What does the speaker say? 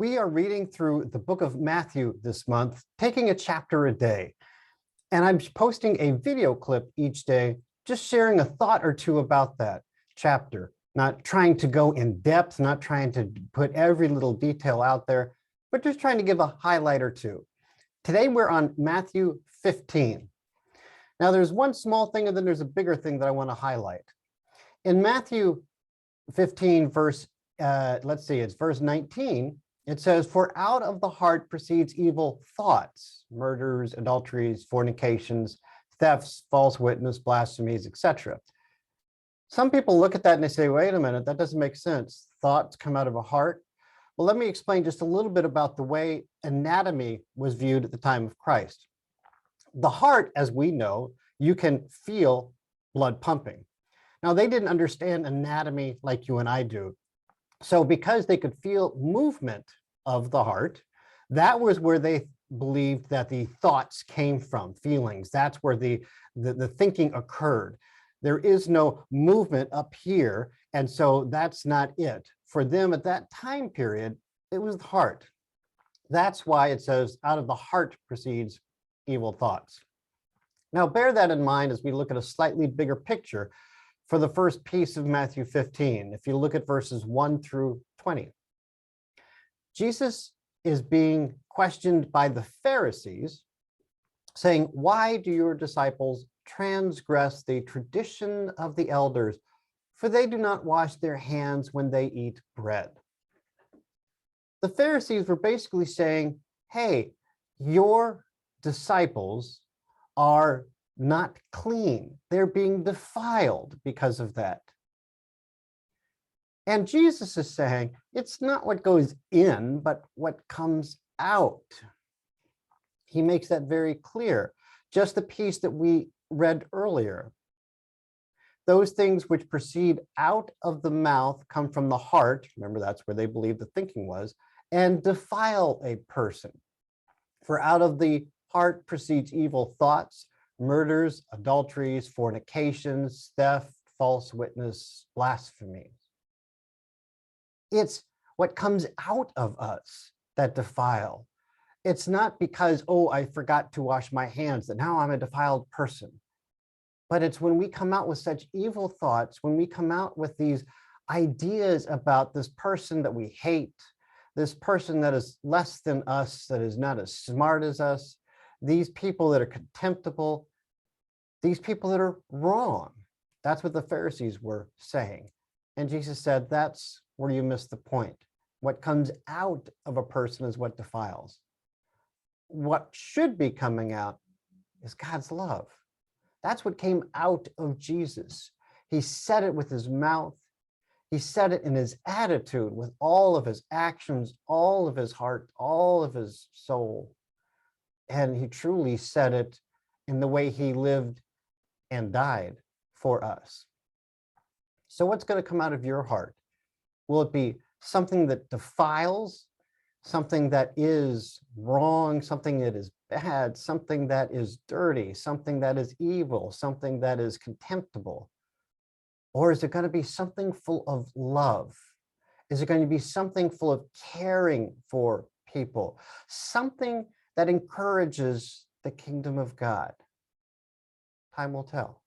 We are reading through the book of Matthew this month, taking a chapter a day. And I'm posting a video clip each day, just sharing a thought or two about that chapter, not trying to go in depth, not trying to put every little detail out there, but just trying to give a highlight or two. Today, we're on Matthew 15. Now, there's one small thing, and then there's a bigger thing that I want to highlight. In Matthew 15, verse 19, it says, "For out of the heart proceeds evil thoughts, murders, adulteries, fornications, thefts, false witness, blasphemies, etc." Some people look at that and they say, wait a minute, that doesn't make sense. Thoughts come out of a heart. Well, let me explain just a little bit about the way anatomy was viewed at the time of Christ. The heart, as we know, you can feel blood pumping. Now, they didn't understand anatomy like you and I do. So because they could feel movement of the heart, that was where they believed that the thoughts came from, feelings. That's where the thinking occurred. There is no movement up here, and so that's not it. For them at that time period, it was the heart. That's why it says, out of the heart proceeds evil thoughts. Now, bear that in mind as we look at a slightly bigger picture for the first piece of Matthew 15. If you look at verses 1 through 20, Jesus is being questioned by the Pharisees, saying, "Why do your disciples transgress the tradition of the elders? For they do not wash their hands when they eat bread." The Pharisees were basically saying, hey, your disciples are not clean. They're being defiled because of that. And Jesus is saying, it's not what goes in, but what comes out. He makes that very clear. Just the piece that we read earlier. Those things which proceed out of the mouth come from the heart. Remember, that's where they believed the thinking was, and defile a person. For out of the heart proceeds evil thoughts, murders, adulteries, fornications, theft, false witness, blasphemy. It's what comes out of us that defile. It's not because, oh, I forgot to wash my hands, that now I'm a defiled person. But it's when we come out with such evil thoughts, when we come out with these ideas about this person that we hate, this person that is less than us, that is not as smart as us, these people that are contemptible, these people that are wrong. That's what the Pharisees were saying. And Jesus said, that's where you miss the point. What comes out of a person is what defiles. What should be coming out is God's love. That's what came out of Jesus. He said it with his mouth. He said it in his attitude, with all of his actions, all of his heart, all of his soul. And he truly said it in the way he lived and died for us. So what's going to come out of your heart? Will it be something that defiles, something that is wrong, something that is bad, something that is dirty, something that is evil, something that is contemptible? Or is it going to be something full of love? Is it going to be something full of caring for people? Something that encourages the kingdom of God? Time will tell.